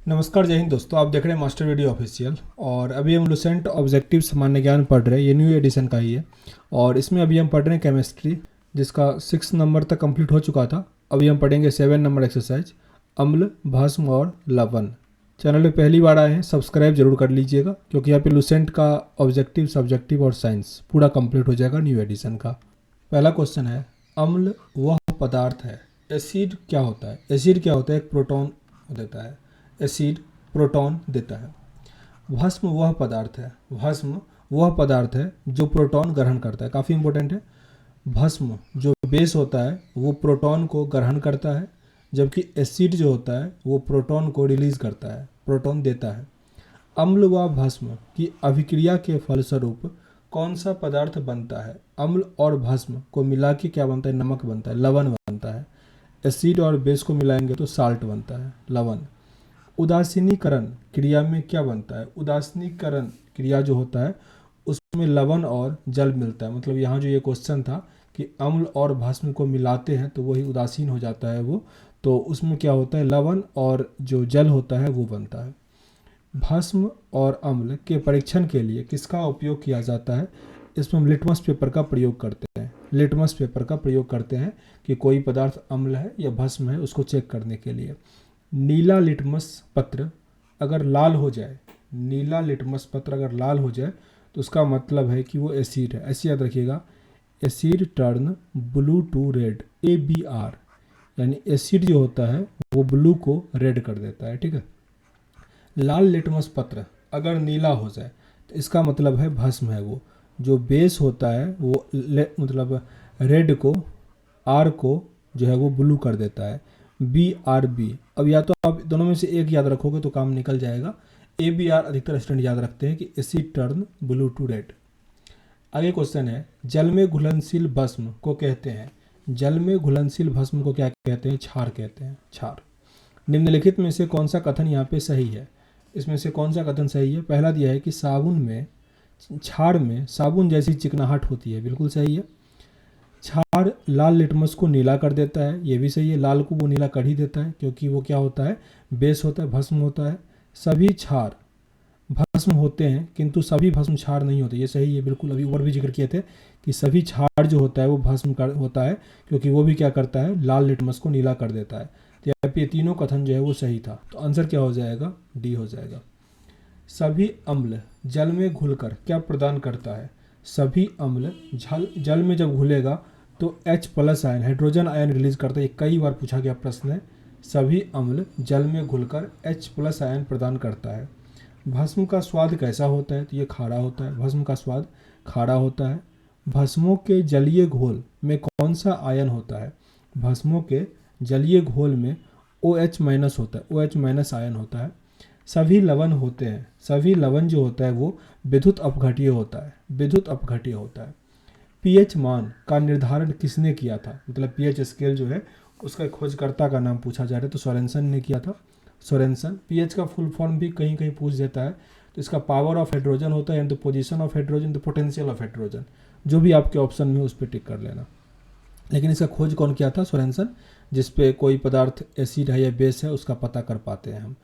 नमस्कार, जय हिंद दोस्तों। आप देख रहे हैं मास्टर वीडियो ऑफिशियल और अभी हम लुसेंट ऑब्जेक्टिव सामान्य ज्ञान पढ़ रहे हैं। ये न्यू एडिशन का ही है और इसमें अभी हम पढ़ रहे हैं केमिस्ट्री, जिसका 6 नंबर तक कंप्लीट हो चुका था। अभी हम पढ़ेंगे 7 नंबर एक्सरसाइज, अम्ल, भस्म और लवण। चैनल पे पहली बार आए हैं, सब्सक्राइब जरूर कर लीजिएगा, क्योंकि यहाँ पे लुसेंट का ऑब्जेक्टिव, सब्जेक्टिव और साइंस पूरा कंप्लीट हो जाएगा न्यू एडिशन का। पहला क्वेश्चन है, अम्ल वह पदार्थ है। एसिड क्या होता है? एसिड क्या होता है? एक प्रोटॉन देता है। एसिड प्रोटॉन देता है। भस्म वह पदार्थ है। भस्म वह पदार्थ है जो प्रोटॉन ग्रहण करता है। काफ़ी इंपॉर्टेंट है। भस्म जो बेस होता है वो प्रोटॉन को ग्रहण करता है, जबकि एसिड जो होता है वो प्रोटॉन को रिलीज करता है, प्रोटॉन देता है। अम्ल व भस्म की अभिक्रिया के फलस्वरूप कौन सा पदार्थ बनता है? अम्ल और भस्म को मिला के क्या बनता है? नमक बनता है, लवण बनता है। एसिड और बेस को मिलाएंगे तो साल्ट बनता है, लवण। उदासीनीकरण क्रिया में क्या बनता है? उदासीनीकरण क्रिया जो होता है उसमें लवण और जल मिलता है। मतलब यहाँ जो ये क्वेश्चन था कि अम्ल और भस्म को मिलाते हैं तो वही उदासीन हो जाता है वो, तो उसमें क्या होता है? लवण और जो जल होता है वो बनता है। भस्म और अम्ल के परीक्षण के लिए किसका उपयोग किया जाता है? इसमें हम लिटमस पेपर का प्रयोग करते हैं। लिटमस पेपर का प्रयोग करते हैं कि कोई पदार्थ अम्ल है या भस्म है, उसको चेक करने के लिए। नीला लिटमस पत्र अगर लाल हो जाए, नीला लिटमस पत्र अगर लाल हो जाए तो उसका मतलब है कि वो एसिड है। ऐसे याद रखिएगा, acid turn blue to red, ABR, यानी एसिड जो होता है वो ब्लू को रेड कर देता है। ठीक है। लाल लिटमस पत्र अगर नीला हो जाए तो इसका मतलब है भस्म है। वो जो बेस होता है वो मतलब रेड को, आर को जो है वो ब्लू कर देता है, BRB। अब या तो आप दोनों में से एक याद रखोगे तो काम निकल जाएगा। ABR अधिकतर स्टूडेंट याद रखते हैं कि acid turn blue to red. आगे क्वेश्चन है, जल में घुलनशील भस्म को कहते हैं। जल में घुलनशील भस्म को क्या कहते हैं? क्षार कहते हैं, क्षार। निम्नलिखित में से कौन सा कथन यहाँ पे सही है? इसमें से कौन सा कथन सही है? पहला दिया है कि साबुन में, क्षार में साबुन जैसी चिकनाहट होती है, बिल्कुल सही है। क्षार लाल लिटमस को नीला कर देता है, ये भी सही है। लाल को वो नीला कर ही देता है क्योंकि वो क्या होता है? बेस होता है, भस्म होता है। सभी क्षार भस्म होते हैं किंतु सभी भस्म क्षार नहीं होते, ये सही है बिल्कुल। अभी और भी जिक्र किए थे कि सभी क्षार जो होता है वो भस्म होता है, क्योंकि वो भी क्या करता है? लाल लिटमस को नीला कर देता है। तो यहाँ पे ये तीनों कथन जो है वो सही था, तो आंसर क्या हो जाएगा? डी हो जाएगा। सभी अम्ल जल में घुलकर क्या प्रदान करता है? सभी अम्ल जल में जब घुलेगा तो H+ ion, hydrogen ion release करता है। ये कई बार पूछा गया प्रश्न है। सभी अम्ल जल में घुलकर H+ आयन प्रदान करता है। भस्म का स्वाद कैसा होता है? तो ये खारा होता है। भस्म का स्वाद खारा होता है। भस्मों के जलीय घोल में कौन सा आयन होता है? भस्मों के जलीय घोल में OH- होता है, OH- आयन होता है। सभी लवण होते हैं, सभी लवण जो होता है वो विद्युत अपघट्य होता है, विद्युत अपघट्य होता है। पीएच मान का निर्धारण किसने किया था? मतलब पीएच स्केल जो है उसका खोजकर्ता का नाम पूछा जा रहा है, तो सोरेनसन ने किया था। सोरेनसन। पीएच का फुल फॉर्म भी कहीं कहीं पूछ देता है, तो इसका पावर ऑफ हाइड्रोजन होता है, and the position of hydrogen, the potential of hydrogen, जो भी आपके ऑप्शन में उस पर टिक कर लेना। लेकिन इसका खोज कौन किया था? सोरेनसन। जिसपे कोई पदार्थ एसिड है या बेस है उसका पता कर पाते हैं हम।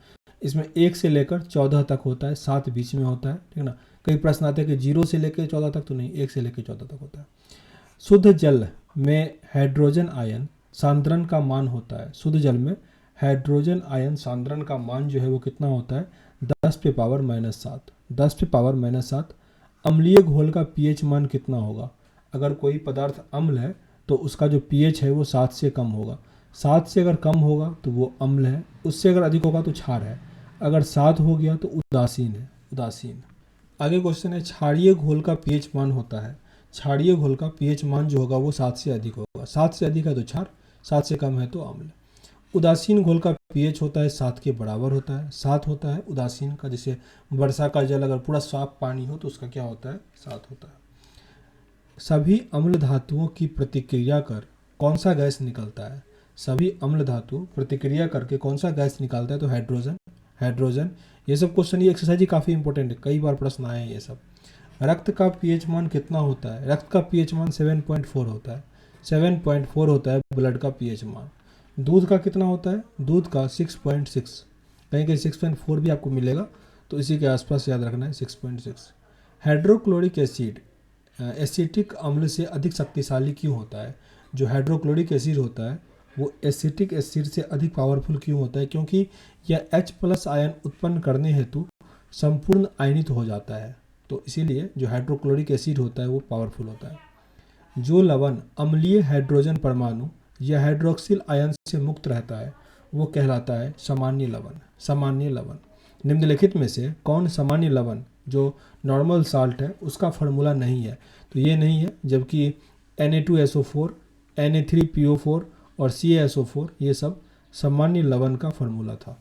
इसमें 1 से लेकर 14 तक होता है, 7 बीच में होता है, ठीक ना। कई प्रश्न आते हैं कि 0 से लेकर 14 तक, तो नहीं, 1 से लेकर 14 तक होता है। शुद्ध जल में हाइड्रोजन आयन सांद्रण का मान होता है। शुद्ध जल में हाइड्रोजन आयन सांद्रण का मान जो है वो कितना होता है? 10⁻⁻7, 10⁻⁻7। अम्लीय घोल का पीएच मान कितना होगा? अगर कोई पदार्थ अम्ल है तो उसका जो पीएच है वो 7 से कम होगा। 7 से अगर कम होगा तो वो अम्ल है, उससे अगर अधिक होगा तो क्षार है। अगर 7 हो गया तो उदासीन है, उदासीन। आगे क्वेश्चन है, क्षारीय घोल का पीएच मान होता है। क्षारीय घोल का पीएच मान जो होगा वो 7 से अधिक होगा। 7 से अधिक है तो क्षार, 7 से कम है तो अम्ल। उदासीन घोल का पीएच होता है 7 के बराबर होता है, 7 होता है उदासीन का। जैसे वर्षा का जल अगर पूरा साफ पानी हो तो उसका क्या होता है? 7 होता है। सभी अम्ल धातुओं की प्रतिक्रिया कर कौन सा गैस निकलता है? सभी अम्ल धातु प्रतिक्रिया करके कौन सा गैस निकालता है? तो हाइड्रोजन, हाइड्रोजन। ये सब क्वेश्चन, ये एक्सरसाइज ही काफ़ी इंपॉर्टेंट है, कई बार प्रश्न आए हैं ये सब। रक्त का पीएच मान कितना होता है? रक्त का पीएच मान 7.4 होता है, 7.4 होता है ब्लड का पीएच मान। दूध का कितना होता है? दूध का 6.6, कहीं कहीं 6.4 भी आपको मिलेगा, तो इसी के आसपास याद रखना है 6.6। हाइड्रोक्लोरिक एसिड एसिटिक अम्ल से अधिक शक्तिशाली क्यों होता है? जो हाइड्रोक्लोरिक एसिड होता है वो एसिटिक एसिड से अधिक पावरफुल क्यों होता है? क्योंकि यह H+ आयन उत्पन्न करने हेतु संपूर्ण आयनित हो जाता है, तो इसीलिए जो हाइड्रोक्लोरिक एसिड होता है वो पावरफुल होता है। जो लवण अम्लीय हाइड्रोजन परमाणु या हाइड्रोक्सिल आयन से मुक्त रहता है वो कहलाता है सामान्य लवण। सामान्य लवण निम्नलिखित में से कौन सामान्य लवण जो नॉर्मल साल्ट है उसका फार्मूला नहीं है? तो ये नहीं है, जबकि Na2SO4, Na3PO4 और CaSO4 ये सब सामान्य लवण का फार्मूला था।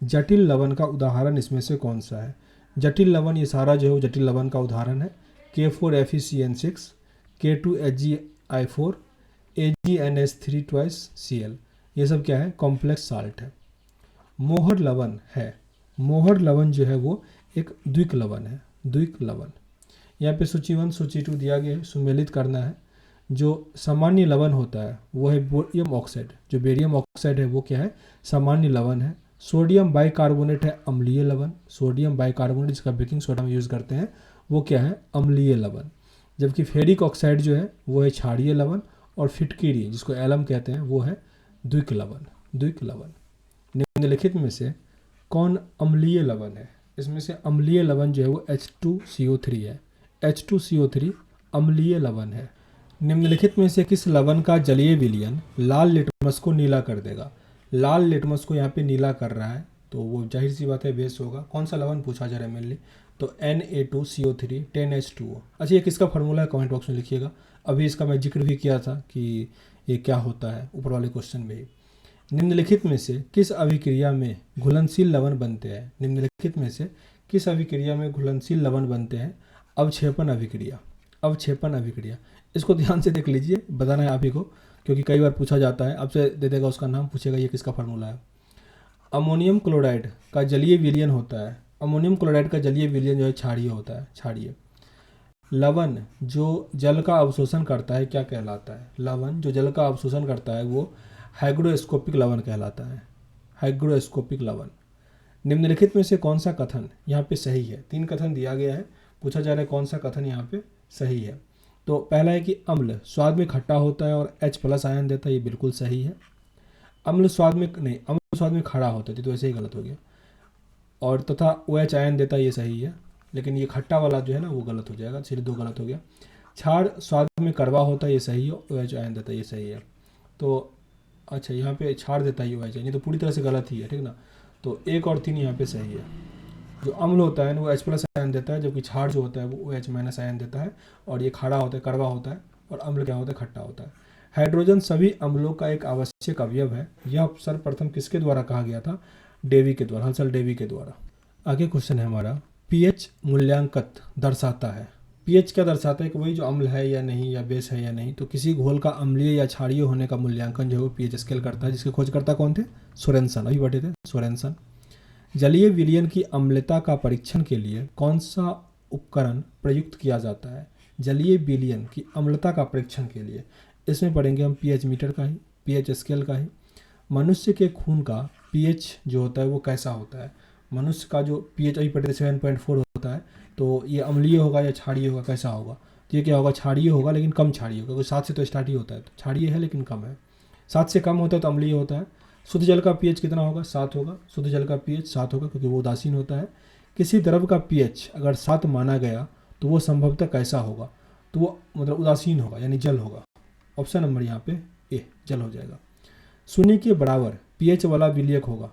जटिल लवण का उदाहरण इसमें से कौन सा है? जटिल लवण ये सारा जो है वो जटिल लवण का उदाहरण है। K4FeCN6, K2HgI4, AgNH3 twice Cl, ये सब क्या है? कॉम्प्लेक्स साल्ट है। मोहर लवण है, मोहर लवण जो है वो एक द्विक लवण है। द्विक लवण यहाँ पे सूची 1 सूची 2 दिया गया है, सुमेलित करना है। जो सामान्य लवण होता है वो है बेरियम ऑक्साइड। जो बेरियम ऑक्साइड है वो क्या है? सामान्य लवण है। सोडियम बाइकार्बोनेट है अम्लीय लवण। सोडियम बाइकार्बोनेट जिसका बेकिंग सोडा में यूज़ करते हैं वो क्या है? अम्लीय लवण। जबकि फेरिक ऑक्साइड जो है वो है क्षारीय लवण, और फिटकिरी जिसको एलम कहते हैं वो है द्विक लवण। द्विक लवण निम्नलिखित में से कौन अम्लीय लवण है? इसमें से अम्लीय लवण जो है वो H2CO3 है। H2CO3 अम्लीय लवण है। निम्नलिखित में से किस लवण का जलीय विलयन लाल लिटमस को नीला कर देगा? लाल लिटमस को यहाँ पे नीला कर रहा है तो वो जाहिर सी बात है बेस होगा। कौन सा लवण पूछा जा रहा है मेनली? तो Na2CO3 10H2O। अच्छा, ये किसका फार्मूला है? कमेंट बॉक्स में लिखिएगा। अभी इसका मैं जिक्र भी किया था कि ये क्या होता है ऊपर वाले क्वेश्चन में ही। निम्नलिखित में से किस अभिक्रिया में घुलनशील लवण बनते हैं? निम्नलिखित में से किस अभिक्रिया में घुलनशील लवण बनते हैं? अवक्षेपण अभिक्रिया। अवक्षेपण अभिक्रिया, इसको ध्यान से देख लीजिए, बताना है आप ही को, क्योंकि कई बार पूछा जाता है, आपसे दे देगा उसका नाम, पूछेगा ये किसका फार्मूला है। अमोनियम क्लोराइड का जलीय विलयन होता है। अमोनियम क्लोराइड का जलीय विलयन जो है क्षारीय होता है। क्षारीय लवण जो जल का अवशोषण करता है क्या कहलाता है? लवण जो जल का अवशोषण करता है वो हाइग्रोस्कोपिक लवण कहलाता है। हाइग्रोस्कोपिक लवण। निम्नलिखित में से कौन सा कथन यहाँ पे सही है? 3 कथन दिया गया है, पूछा जा रहा है कौन सा कथन यहाँ पे सही है। तो पहला है कि अम्ल स्वाद में खट्टा होता है और H+ आयन देता है, ये बिल्कुल सही है। अम्ल स्वाद में नहीं, अम्ल स्वाद में खड़ा होता है, तो ऐसे ही गलत हो गया। और तथा OH आयन देता है, ये सही है, लेकिन ये खट्टा वाला जो है ना वो गलत हो जाएगा, सिर्फ 2 गलत हो गया। क्षार स्वाद में कड़वा होता है, ये सही है। OH आयन देता है, ये सही है। तो अच्छा, यहाँ पे क्षार देता है OH, नहीं तो पूरी तरह से गलत ही है, ठीक ना। तो 1 और 3 यहाँ पे सही है। जो अम्ल होता है ना वो H+ आयन देता है, जबकि क्षार जो होता है वो OH- आयन देता है, और ये खड़ा होता है, कड़वा होता है, और अम्ल क्या होता है? खट्टा होता है। हाइड्रोजन सभी अम्लों का एक आवश्यक अवयव है, यह सर्वप्रथम किसके द्वारा कहा गया था? डेवी के द्वारा, हल्सल डेवी के द्वारा। आगे क्वेश्चन है हमारा, पीएच मूल्यांकन दर्शाता है। पीएच क्या दर्शाता है? कि वही जो अम्ल है या नहीं, या बेस है या नहीं। तो किसी घोल का अम्लीय या क्षारीय होने का मूल्यांकन जो है वो पीएच स्केल करता है, जिसके खोजकर्ता कौन थे? सोरेनसन, अभी बैठे थे सोरेनसन। जलीय विलयन की अम्लता का परीक्षण के लिए कौन सा उपकरण प्रयुक्त किया जाता है? जलीय विलयन की अम्लता का परीक्षण के लिए इसमें पढ़ेंगे हम पीएच मीटर का ही, पीएच स्केल का ही। मनुष्य के खून का पीएच जो होता है वो कैसा होता है? मनुष्य का जो पीएच अभी पढ़े थे 7.4 होता है, तो ये अम्लीय होगा या क्षारीय होगा, कैसा होगा? तो ये क्या होगा? क्षारीय होगा, लेकिन कम क्षारीय होगा, क्योंकि 7 से तो स्टार्ट ही होता है, तो क्षारीय है लेकिन कम है। 7 से कम होता है तो अम्लीय होता है। शुद्ध जल का पीएच कितना होगा? 7 होगा। शुद्ध जल का पीएच 7 होगा, क्योंकि वो उदासीन होता है। किसी द्रव का पीएच अगर 7 माना गया तो वो संभवतः कैसा होगा? तो वो मतलब उदासीन होगा, यानी जल होगा। ऑप्शन नंबर यहाँ पे ए, जल हो जाएगा। शून्य के बराबर पीएच वाला विलयक होगा।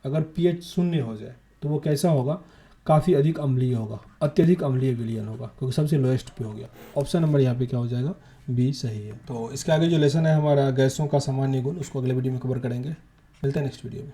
अगर पीएच 0 हो जाए तो वो कैसा होगा? काफ़ी अधिक अम्लीय होगा, अत्यधिक अम्लीय विलयन होगा, क्योंकि सबसे लोएस्ट पे हो गया। ऑप्शन नंबर यहाँ पे क्या हो जाएगा? बी सही है। तो इसके आगे जो लेसन है हमारा गैसों का सामान्य गुण, उसको अगले वीडियो में कवर करेंगे। मिलते हैं नेक्स्ट वीडियो में।